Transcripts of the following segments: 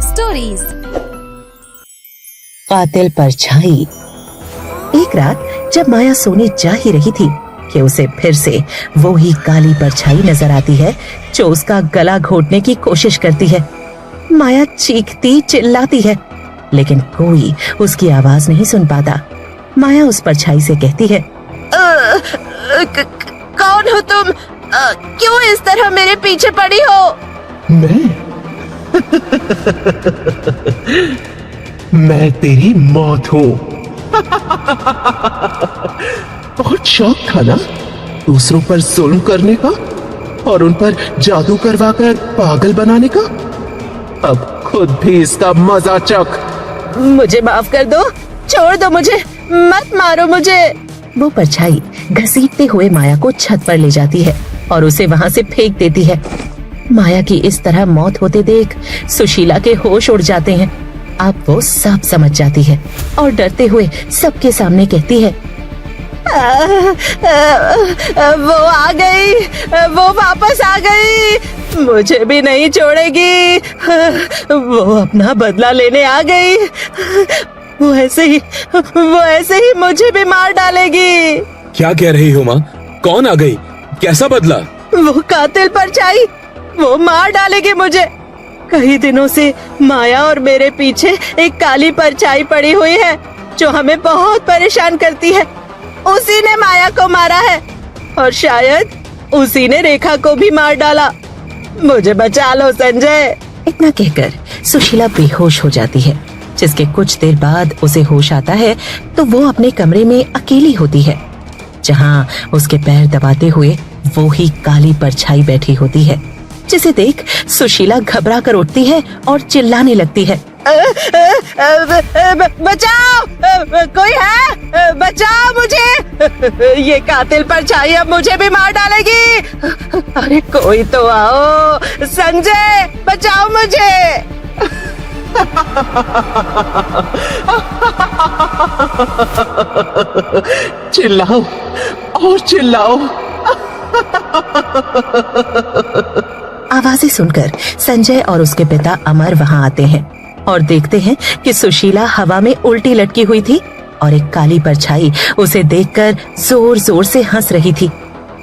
Stories. कातिल परछाई। एक रात जब माया सोने जा ही रही थी कि उसे फिर से वो ही काली परछाई नजर आती है जो उसका गला घोटने की कोशिश करती है। माया चीखती चिल्लाती है लेकिन कोई उसकी आवाज नहीं सुन पाता। माया उस परछाई से कहती है, कौन हो तुम? क्यों इस तरह मेरे पीछे पड़ी हो? मैं तेरी मौत हूँ। बहुत शौक था ना दूसरों पर जुल्म करने का और उन पर जादू करवाकर पागल बनाने का। अब खुद भी इसका मजा चख। मुझे माफ कर दो, छोड़ दो मुझे, मत मारो मुझे। वो परछाई घसीटते हुए माया को छत पर ले जाती है और उसे वहां से फेंक देती है। माया की इस तरह मौत होते देख सुशीला के होश उड़ जाते हैं। अब वो सब समझ जाती है और डरते हुए सबके सामने कहती है, वो आ गई, वो वापस आ गई, मुझे भी नहीं छोड़ेगी। वो अपना बदला लेने आ गई। वो ऐसे ही मुझे भी मार डालेगी। क्या कह रही हो माँ? कौन आ गई? कैसा बदला? वो कातिल परछाई, वो मार डालेगी मुझे। कई दिनों से माया और मेरे पीछे एक काली परछाई पड़ी हुई है जो हमें बहुत परेशान करती है। उसी ने माया को मारा है और शायद उसी ने रेखा को भी मार डाला। मुझे बचा लो संजय। इतना कहकर सुशीला बेहोश हो जाती है। जिसके कुछ देर बाद उसे होश आता है तो वो अपने कमरे में अकेली होती है जहाँ उसके पैर दबाते हुए वो ही काली परछाई बैठी होती है, जिसे देख सुशीला घबरा कर उठती है और चिल्लाने लगती है, बचाओ, कोई है? बचाओ मुझे, ये कातिल परछाई अब मुझे भी मार डालेगी। अरे कोई तो आओ, संजय बचाओ मुझे। चिल्लाओ और चिल्लाओ। आवाजें सुनकर संजय और उसके पिता अमर वहां आते हैं और देखते हैं कि सुशीला हवा में उल्टी लटकी हुई थी और एक काली परछाई उसे देखकर जोर जोर से हंस रही थी।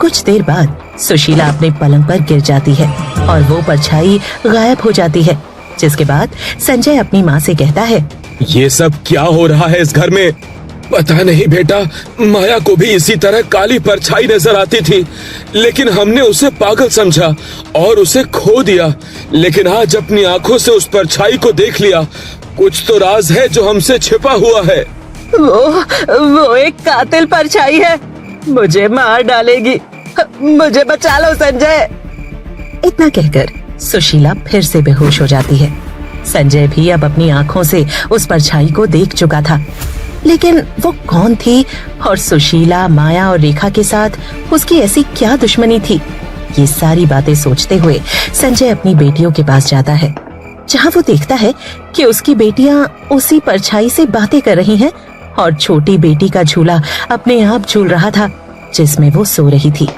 कुछ देर बाद सुशीला अपने पलंग पर गिर जाती है और वो परछाई गायब हो जाती है। जिसके बाद संजय अपनी माँ से कहता है, ये सब क्या हो रहा है इस घर में? पता नहीं बेटा, माया को भी इसी तरह काली परछाई नजर आती थी लेकिन हमने उसे पागल समझा और उसे खो दिया। लेकिन आज अपनी आंखों से उस परछाई को देख लिया। कुछ तो राज है जो हमसे छिपा हुआ है। वो एक कातिल परछाई है, मुझे मार डालेगी। मुझे बचा लो संजय। इतना कहकर सुशीला फिर से बेहोश हो जाती है। संजय भी अब अपनी आंखों से उस परछाई को देख चुका था लेकिन वो कौन थी और सुशीला, माया और रेखा के साथ उसकी ऐसी क्या दुश्मनी थी? ये सारी बातें सोचते हुए संजय अपनी बेटियों के पास जाता है जहाँ वो देखता है कि उसकी बेटियां उसी परछाई से बातें कर रही हैं और छोटी बेटी का झूला अपने आप झूल रहा था जिसमें वो सो रही थी।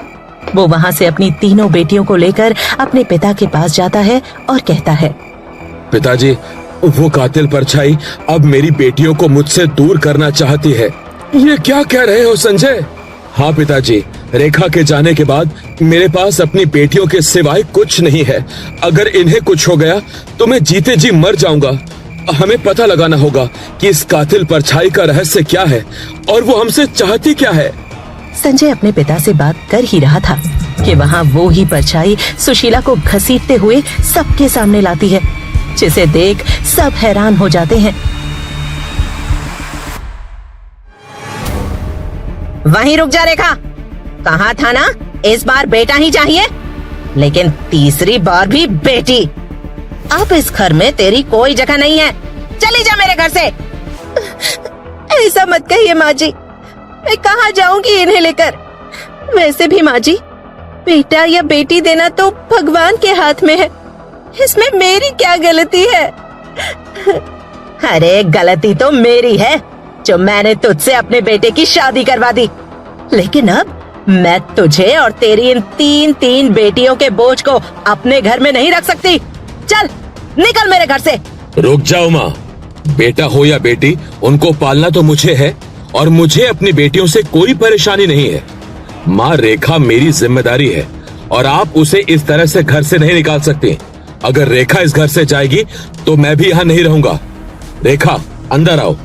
वो वहाँ से अपनी तीनों बेटियों को लेकर अपने पिता के पास जाता है और कहता है, पिताजी, वो कातिल परछाई अब मेरी बेटियों को मुझसे दूर करना चाहती है। ये क्या कह रहे हो संजय? हाँ पिताजी, रेखा के जाने के बाद मेरे पास अपनी बेटियों के सिवाय कुछ नहीं है। अगर इन्हें कुछ हो गया तो मैं जीते जी मर जाऊंगा। हमें पता लगाना होगा कि इस कातिल परछाई का रहस्य क्या है और वो हमसे चाहती क्या है। संजय अपने पिता से बात कर ही रहा था कि वहाँ वो ही परछाई सुशीला को घसीटते हुए सबके सामने लाती है, जिसे देख सब हैरान हो जाते हैं। वहीं रुक जा रेखा, कहा था ना इस बार बेटा ही चाहिए, लेकिन तीसरी बार भी बेटी। अब इस घर में तेरी कोई जगह नहीं है, चली जा मेरे घर से। ऐसा मत कहिए माँ जी, मैं कहाँ जाऊंगी इन्हें लेकर। वैसे भी माँ जी, बेटा या बेटी देना तो भगवान के हाथ में है, इसमें मेरी क्या गलती है? अरे गलती तो मेरी है जो मैंने तुझसे अपने बेटे की शादी करवा दी, लेकिन अब मैं तुझे और तेरी इन तीन बेटियों के बोझ को अपने घर में नहीं रख सकती। चल निकल मेरे घर से, रुक जाओ माँ। बेटा हो या बेटी, उनको पालना तो मुझे है और मुझे अपनी बेटियों से कोई परेशानी नहीं है। माँ, रेखा मेरी जिम्मेदारी है और आप उसे इस तरह से घर से नहीं निकाल सकती। अगर रेखा इस घर से जाएगी तो मैं भी यहाँ नहीं रहूंगा। रेखा, अंदर आओ।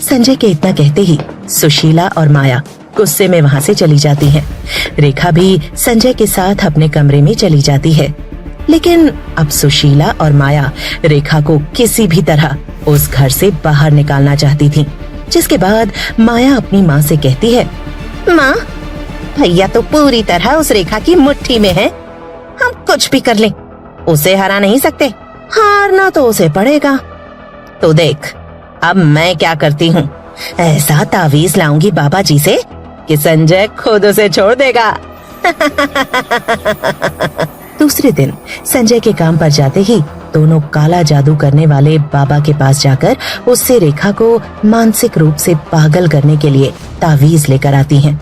संजय के इतना कहते ही सुशीला और माया गुस्से में वहाँ से चली जाती हैं। रेखा भी संजय के साथ अपने कमरे में चली जाती है। लेकिन अब सुशीला और माया रेखा को किसी भी तरह उस घर से बाहर निकालना चाहती थीं। जिसके बाद माया अपनी माँ से कहती है, माँ, भैया तो पूरी तरह उस रेखा की मुट्ठी में है। हम कुछ भी कर लें, उसे हरा नहीं सकते। हारना तो उसे पड़ेगा। तो देख, अब मैं क्या करती हूँ। ऐसा तावीज लाऊंगी बाबा जी से कि संजय खुद उसे छोड़ देगा। दूसरे दिन संजय के काम पर जाते ही दोनों काला जादू करने वाले बाबा के पास जाकर उससे रेखा को मानसिक रूप से पागल करने के लिए तावीज लेकर आती हैं।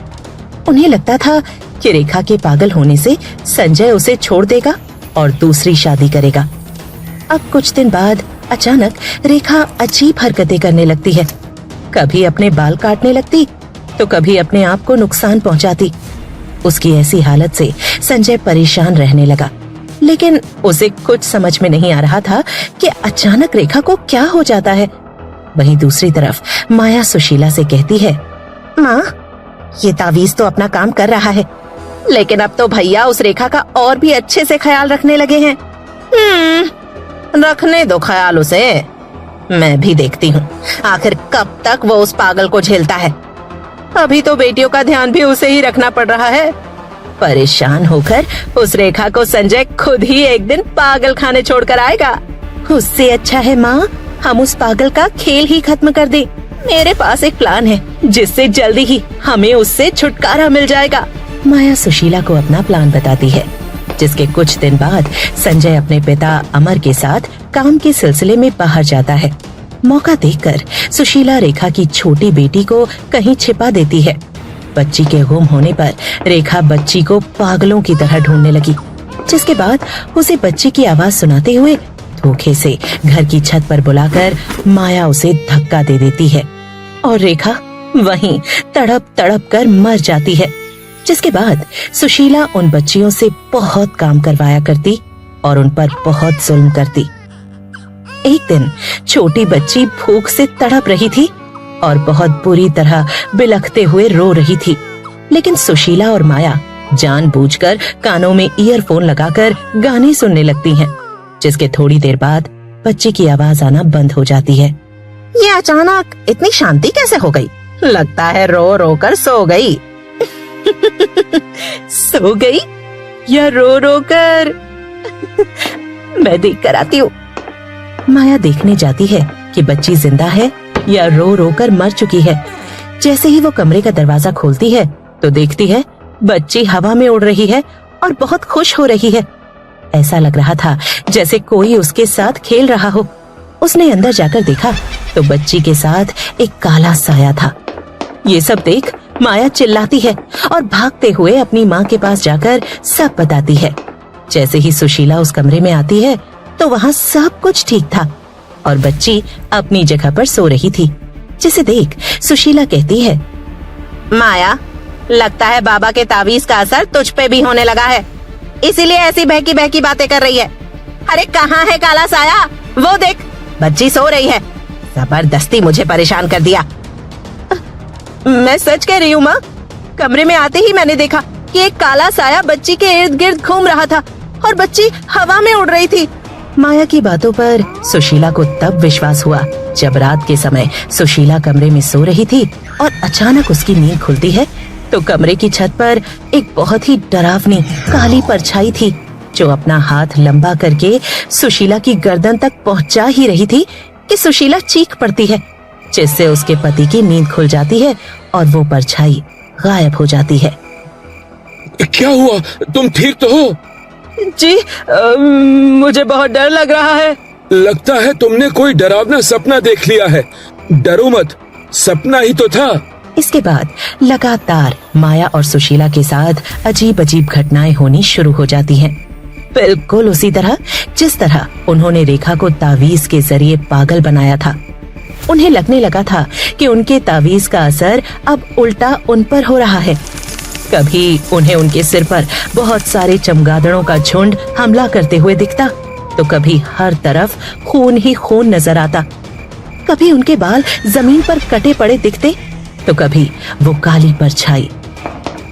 उन्हें लगता था कि रेखा के पागल होने से संजय उसे छोड़ देगा और दूसरी शादी करेगा। अब कुछ दिन बाद अचानक रेखा अजीब हरकतें करने लगती है। कभी अपने बाल काटने लगती तो कभी अपने आप को नुकसान पहुंचाती। उसकी ऐसी हालत से संजय परेशान रहने लगा, लेकिन उसे कुछ समझ में नहीं आ रहा था कि अचानक रेखा को क्या हो जाता है। वहीं दूसरी तरफ माया सुशीला से कहती है, माँ, ये तावीज तो अपना काम कर रहा है, लेकिन अब तो भैया उस रेखा का और भी अच्छे से ख्याल रखने लगे हैं। रखने दो ख्याल उसे, मैं भी देखती हूँ आखिर कब तक वो उस पागल को झेलता है। अभी तो बेटियों का ध्यान भी उसे ही रखना पड़ रहा है। परेशान होकर उस रेखा को संजय खुद ही एक दिन पागल खाने छोड़कर आएगा। उससे अच्छा है माँ, हम उस पागल का खेल ही खत्म कर दें। मेरे पास एक प्लान है जिससे जल्दी ही हमें उससे छुटकारा मिल जाएगा। माया सुशीला को अपना प्लान बताती है। जिसके कुछ दिन बाद संजय अपने पिता अमर के साथ काम के सिलसिले में बाहर जाता है। मौका देखकर सुशीला रेखा की छोटी बेटी को कहीं छिपा देती है। बच्ची के गुम होने पर रेखा बच्ची को पागलों की तरह ढूंढने लगी। जिसके बाद उसे बच्ची की आवाज सुनाते हुए धोखे से घर की छत पर बुलाकर माया उसे धक्का दे देती है और रेखा वहीं तड़प तड़प कर मर जाती है। जिसके बाद सुशीला उन बच्चियों से बहुत काम करवाया करती और उन पर बहुत जुल्म करती। एक दिन छोटी बच्ची भूख से तड़प रही थी और बहुत बुरी तरह बिलखते हुए रो रही थी, लेकिन सुशीला और माया जानबूझकर कानों में ईयरफोन लगाकर गाने सुनने लगती हैं। जिसके थोड़ी देर बाद बच्ची की आवाज आना बंद हो जाती है। ये अचानक इतनी शांति कैसे हो गई? लगता है रो रो कर सो गई। सो गई या रो रो कर? मैं देख कर आती हूँ। माया देखने जाती है कि बच्ची जिंदा है या रो रो कर मर चुकी है। जैसे ही वो कमरे का दरवाजा खोलती है तो देखती है बच्ची हवा में उड़ रही है और बहुत खुश हो रही है। ऐसा लग रहा था जैसे कोई उसके साथ खेल रहा हो। उसने अंदर जाकर देखा तो बच्ची के साथ एक काला साया था। ये सब देख माया चिल्लाती है और भागते हुए अपनी माँ के पास जाकर सब बताती है। जैसे ही सुशीला उस कमरे में आती है तो वहाँ सब कुछ ठीक था और बच्ची अपनी जगह पर सो रही थी। जिसे देख सुशीला कहती है, माया, लगता है बाबा के तावीज का असर तुझ पे भी होने लगा है, इसीलिए ऐसी बहकी बहकी बातें कर रही है। अरे कहाँ है काला साया? वो देख, बच्ची सो रही है। जबरदस्ती मुझे परेशान कर दिया। मैं सच कह रही हूँ माँ। कमरे में आते ही मैंने देखा कि एक काला साया बच्ची के इर्द गिर्द घूम रहा था और बच्ची हवा में उड़ रही थी। माया की बातों पर सुशीला को तब विश्वास हुआ जब रात के समय सुशीला कमरे में सो रही थी और अचानक उसकी नींद खुलती है तो कमरे की छत पर एक बहुत ही डरावनी काली परछाई थी जो अपना हाथ लंबा करके सुशीला की गर्दन तक पहुंचा ही रही थी कि सुशीला चीख पड़ती है, जिससे उसके पति की नींद खुल जाती है और वो परछाई गायब हो जाती है। क्या हुआ? तुम ठीक तो हो? जी, मुझे बहुत डर लग रहा है। लगता है तुमने कोई डरावना सपना देख लिया है। डरो मत, सपना ही तो था। इसके बाद लगातार माया और सुशीला के साथ अजीब अजीब घटनाएं होनी शुरू हो जाती हैं। बिल्कुल उसी तरह जिस तरह उन्होंने रेखा को तावीज के जरिए पागल बनाया था। उन्हें लगने लगा था कि उनके तावीज का असर अब उल्टा उन पर हो रहा है। कभी उन्हें उनके सिर पर बहुत सारे चमगादड़ों का झुंड हमला करते हुए दिखता, तो कभी हर तरफ खून ही खून नजर आता। कभी उनके बाल जमीन पर कटे पड़े दिखते, तो कभी वो काली परछाई।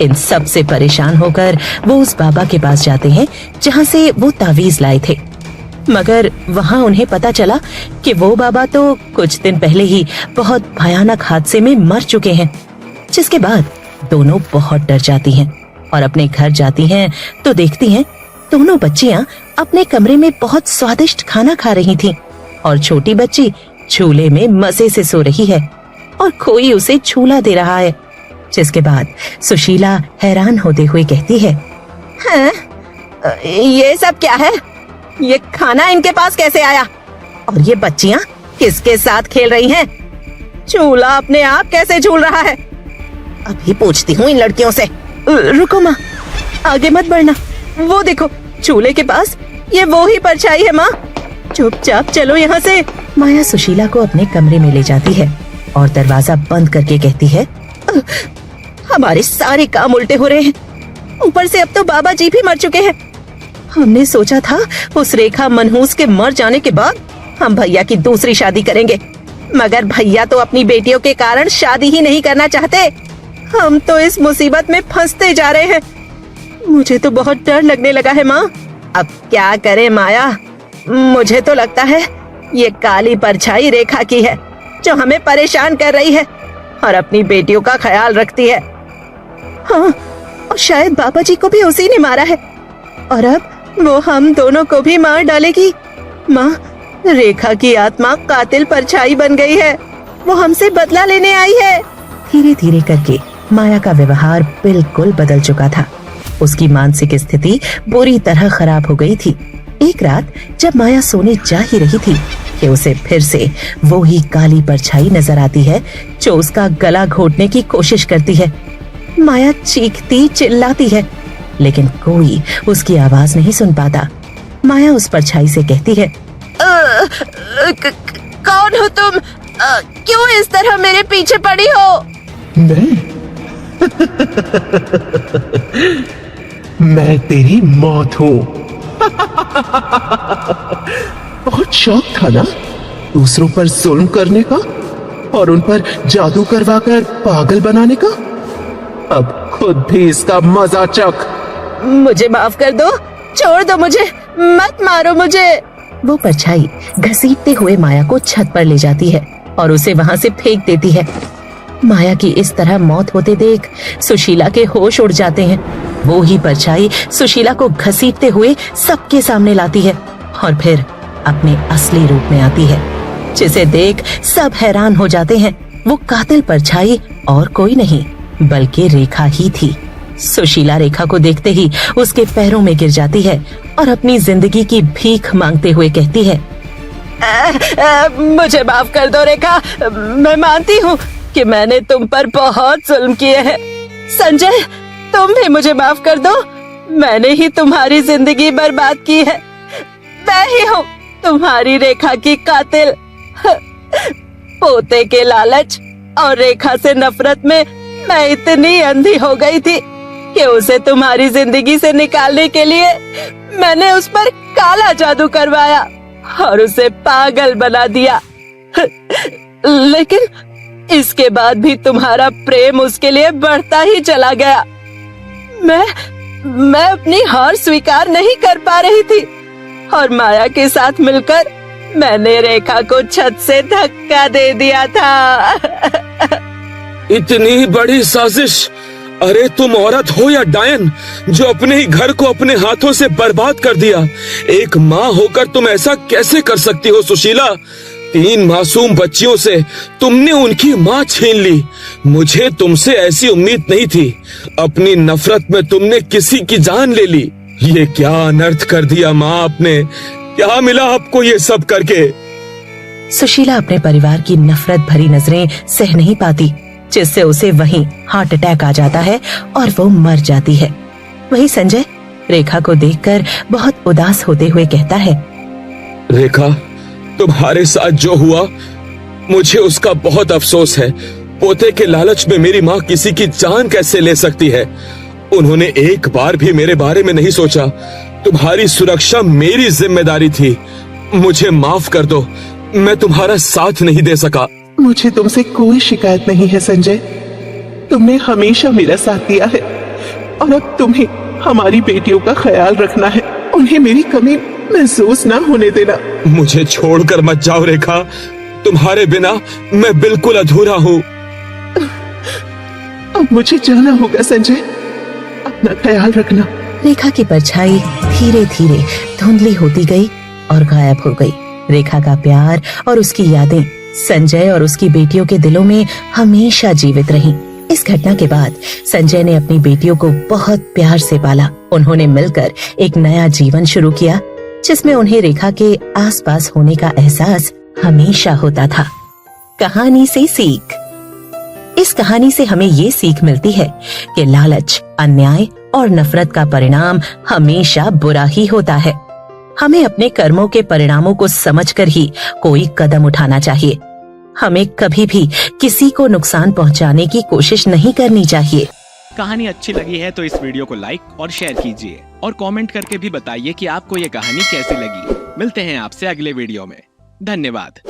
इन सब से परेशान होकर वो उस बाबा के पास जाते हैं जहाँ से वो तावीज लाए थे, मगर वहाँ उन्हें पता चला कि वो बाबा तो कुछ दिन पहले ही बहुत भयानक हादसे में मर चुके हैं। जिसके बाद दोनों बहुत डर जाती हैं और अपने घर जाती हैं तो देखती हैं दोनों बच्चियां अपने कमरे में बहुत स्वादिष्ट खाना खा रही थीं और छोटी बच्ची झूले में मजे से सो रही है और कोई उसे झूला दे रहा है। जिसके बाद सुशीला हैरान होते हुए कहती है, हैं? ये सब क्या है? ये खाना इनके पास कैसे आया? और ये बच्चियां किसके साथ खेल रही हैं? झूला अपने आप कैसे झूल रहा है? अभी पूछती हूँ इन लड़कियों से। रुको माँ, आगे मत बढ़ना, वो देखो झूले के पास ये वो ही परछाई है। माँ चुपचाप चलो यहाँ से। माया सुशीला को अपने कमरे में ले जाती है और दरवाजा बंद करके कहती है, हमारे सारे काम उल्टे हो रहे हैं। ऊपर से अब तो बाबा जी भी मर चुके हैं। हमने सोचा था उस रेखा मनहूस के मर जाने के बाद हम भैया की दूसरी शादी करेंगे, मगर भैया तो अपनी बेटियों के कारण शादी ही नहीं करना चाहते। हम तो इस मुसीबत में फंसते जा रहे हैं। मुझे तो बहुत डर लगने लगा है माँ। अब क्या करें माया, मुझे तो लगता है ये काली परछाई रेखा की है जो हमें परेशान कर रही है और अपनी बेटियों का ख्याल रखती है। हाँ, और शायद बाबा जी को भी उसी ने मारा है और अब वो हम दोनों को भी मार डालेगी। माँ, रेखा की आत्मा कातिल परछाई बन गई है, वो हमसे बदला लेने आई है। धीरे धीरे करके माया का व्यवहार बिल्कुल बदल चुका था। उसकी मानसिक स्थिति बुरी तरह खराब हो गई थी। एक रात जब माया सोने जा ही रही थी कि उसे फिर से वो ही काली परछाई नजर आती है जो उसका गला घोटने की कोशिश करती है। माया चीखती चिल्लाती है, लेकिन कोई उसकी आवाज नहीं सुन पाता। माया उस परछाई से कहती है, कौन हो तुम? क्यों इस तरह मेरे पीछे पड़ी हो? मैं तेरी मौत हूँ। बहुत शौक था ना दूसरों पर जुल्म करने का और उन पर जादू करवाकर पागल बनाने का। अब खुद भी इसका मजा चख। मुझे माफ कर दो, छोड़ दो मुझे, मत मारो मुझे। वो परछाई घसीटते हुए माया को छत पर ले जाती है और उसे वहां से फेंक देती है। माया की इस तरह मौत होते देख सुशीला के होश उड़ जाते हैं। वो ही परछाई सुशीला को घसीटते हुए सबके सामने लाती है और फिर अपने असली रूप में आती है, जिसे देख सब हैरान हो जाते हैं। वो कातिल परछाई और कोई नहीं बल्कि रेखा ही थी। सुशीला रेखा को देखते ही उसके पैरों में गिर जाती है और अपनी जिंदगी की भीख मांगते हुए कहती है, मुझे माफ कर दो रेखा। मैं मानती हूँ कि मैंने तुम पर बहुत जुल्म किए हैं। संजय, तुम भी मुझे माफ कर दो। मैंने ही तुम्हारी जिंदगी बर्बाद की है। मैं ही हूँ तुम्हारी रेखा की कातिल। पोते के लालच और रेखा से नफरत में मैं इतनी अंधी हो गई थी कि उसे तुम्हारी जिंदगी से निकालने के लिए मैंने उस पर काला जादू करवाया और उसे पागल बना दिया। लेकिन इसके बाद भी तुम्हारा प्रेम उसके लिए बढ़ता ही चला गया। मैं अपनी हार स्वीकार नहीं कर पा रही थी और माया के साथ मिलकर मैंने रेखा को छत से धक्का दे दिया था। इतनी बड़ी साजिश! अरे तुम औरत हो या डायन जो अपने ही घर को अपने हाथों से बर्बाद कर दिया। एक माँ होकर तुम ऐसा कैसे कर सकती हो सुशीला? 3 मासूम बच्चियों से तुमने उनकी माँ छीन ली। मुझे तुमसे ऐसी उम्मीद नहीं थी। अपनी नफरत में तुमने किसी की जान ले ली। ये क्या अनर्थ कर दिया माँ आपने? क्या मिला आपको ये सब करके? सुशीला अपने परिवार की नफरत भरी नजरें सह नहीं पाती, जिससे उसे वहीं हार्ट अटैक आ जाता है और वो मर जाती है। वही संजय रेखा को देखकर बहुत उदास होते हुए कहता है, रेखा, तुम्हारे साथ जो हुआ मुझे उसका बहुत अफसोस है। पोते के लालच में मेरी माँ किसी की जान कैसे ले सकती है। उन्होंने एक बार भी मेरे बारे में नहीं सोचा। तुम्हारी सुरक्षा मेरी जिम्मेदारी थी। मुझे माफ कर दो, मैं तुम्हारा साथ नहीं दे सका। मुझे तुमसे कोई शिकायत नहीं है संजय। तुमने हमेशा मेरा साथ दिया है और अब तुम्हें हमारी बेटियों का ख्याल रखना है। उन्हें मेरी कमी महसूस ना होने देना। मुझे छोड़कर मत जाओ रेखा, तुम्हारे बिना मैं बिल्कुल अधूरा हूँ। अब मुझे जाना होगा संजय, अपना ख्याल रखना। रेखा की परछाई धीरे धीरे धुंधली होती गई और गायब हो गई। रेखा का प्यार और उसकी यादें संजय और उसकी बेटियों के दिलों में हमेशा जीवित रहीं। इस घटना के बाद संजय ने अपनी बेटियों को बहुत प्यार से पाला। उन्होंने मिलकर एक नया जीवन शुरू किया, जिसमें उन्हें रेखा के आसपास होने का एहसास हमेशा होता था। कहानी से सीख। इस कहानी से हमें ये सीख मिलती है कि लालच, अन्याय और नफरत का परिणाम हमेशा बुरा ही होता है। हमें अपने कर्मों के परिणामों को समझकर ही कोई कदम उठाना चाहिए। हमें कभी भी किसी को नुकसान पहुंचाने की कोशिश नहीं करनी चाहिए। कहानी अच्छी लगी है तो इस वीडियो को लाइक और शेयर कीजिए और कमेंट करके भी बताइए कि आपको ये कहानी कैसी लगी। मिलते हैं आपसे अगले वीडियो में। धन्यवाद।